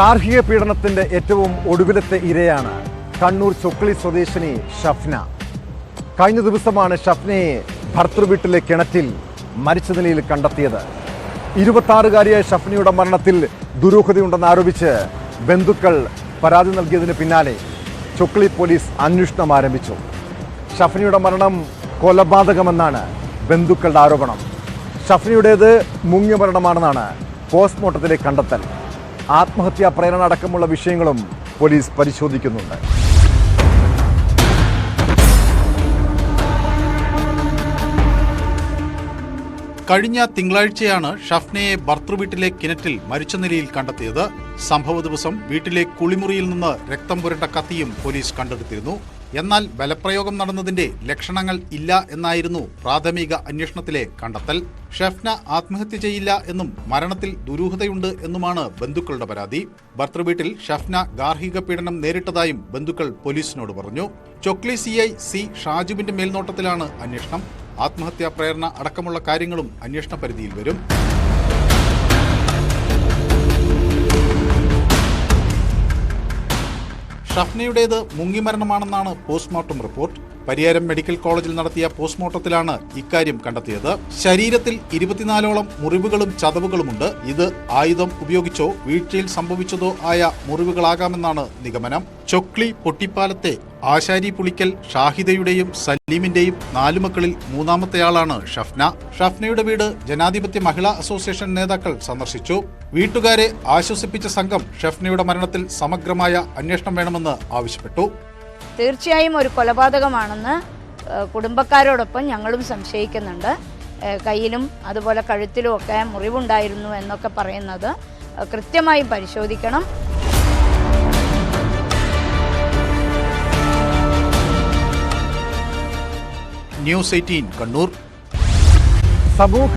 ഗാർഹിക പീഡനത്തിന്റെ ഏറ്റവും ഒടുവിലത്തെ ഇരയാണ് കണ്ണൂർ ചൊക്ലി സ്വദേശിനി ഷഫ്ന. കഴിഞ്ഞ ദിവസമാണ് ഷഫ്നയെ ഭർത്തൃവീട്ടിലെ കിണറ്റിൽ മരിച്ച നിലയിൽ കണ്ടെത്തിയത്. 26-കാരിയായ ഷഫ്നയുടെ മരണത്തിൽ ദുരൂഹതയുണ്ടെന്ന് ആരോപിച്ച് ബന്ധുക്കൾ പരാതി നൽകിയതിന് പിന്നാലെ ചൊക്ലി പോലീസ് അന്വേഷണം ആരംഭിച്ചു. ഷഫ്നയുടെ മരണം കൊലപാതകമെന്നാണ് ബന്ധുക്കളുടെ ആരോപണം. ഷഫ്നയുടേത് മുങ്ങിയ മരണമാണെന്നാണ് പോസ്റ്റ്മോർട്ടത്തിലെ കണ്ടെത്തൽ. ആത്മഹത്യാ പ്രേരണ അടക്കമുള്ള വിഷയങ്ങളും പോലീസ് പരിശോധിക്കുന്നുണ്ട്. കഴിഞ്ഞ തിങ്കളാഴ്ചയാണ് ഷഫ്നയെ ഭർത്തൃവീട്ടിലെ കിണറ്റിൽ മരിച്ച നിലയിൽ കണ്ടെത്തിയത്. സംഭവ ദിവസം വീട്ടിലെ കുളിമുറിയിൽ നിന്ന് രക്തം പുരണ്ട കത്തിയും പോലീസ് കണ്ടെടുത്തിരുന്നു. എന്നാൽ ബലപ്രയോഗം നടന്നതിന്റെ ലക്ഷണങ്ങൾ ഇല്ല എന്നായിരുന്നു പ്രാഥമിക അന്വേഷണത്തിലെ കണ്ടെത്തൽ. ഷഫ്ന ആത്മഹത്യ ചെയ്യില്ല എന്നും മരണത്തിൽ ദുരൂഹതയുണ്ട് എന്നുമാണ് ബന്ധുക്കളുടെ പരാതി. ഭർത്തൃവീട്ടിൽ ഷഫ്ന ഗാർഹിക പീഡനം നേരിട്ടതായും ബന്ധുക്കൾ പോലീസിനോട് പറഞ്ഞു. ചൊക്ലി CI C ഷാജുവിന്റെ മേൽനോട്ടത്തിലാണ് അന്വേഷണം. ആത്മഹത്യാ പ്രേരണ അടക്കമുള്ള കാര്യങ്ങളും അന്വേഷണ പരിധിയിൽ വരും. ഷഫ്നയുടേത് മുങ്ങിമരണമാണെന്നാണ് പോസ്റ്റ്മോർട്ടം റിപ്പോർട്ട്. പരിയാരം മെഡിക്കൽ കോളേജിൽ നടത്തിയ പോസ്റ്റ്മോർട്ടത്തിലാണ് ഇക്കാര്യം കണ്ടെത്തിയത്. ശരീരത്തിൽ 24ഓളം മുറിവുകളും ചതവുകളുമുണ്ട്. ഇത് ആയുധം ഉപയോഗിച്ചോ വീഴ്ചയിൽ സംഭവിച്ചതോ ആയ മുറിവുകളാകാമെന്നാണ് നിഗമനം. ചൊക്ലി പൊട്ടിപ്പാലത്തെ ആശാരി പുളിക്കൽ ഷാഹിദയുടെയും സലീമിന്റെയും 4 മക്കളിൽ മൂന്നാമത്തെയാളാണ് ഷഫ്ന. ഷഫ്നയുടെ വീട് ജനാധിപത്യ മഹിളാ അസോസിയേഷൻ നേതാക്കൾ സന്ദർശിച്ചു. വീട്ടുകാരെ ആശ്വസിപ്പിച്ച സംഘം ഷഫ്നയുടെ മരണത്തിൽ സമഗ്രമായ അന്വേഷണം വേണമെന്ന് ആവശ്യപ്പെട്ടു. തീർച്ചയായും ഒരു കൊലപാതകമാണെന്ന് കുടുംബക്കാരോടൊപ്പം ഞങ്ങളും സംശയിക്കുന്നുണ്ട്. കയ്യിലും അതുപോലെ കഴുത്തിലും ഒക്കെ മുറിവുണ്ടായിരുന്നു എന്നൊക്കെ പറയുന്നത് കൃത്യമായും പരിശോധിക്കണം. ന്യൂസ് 18 കണ്ണൂർ.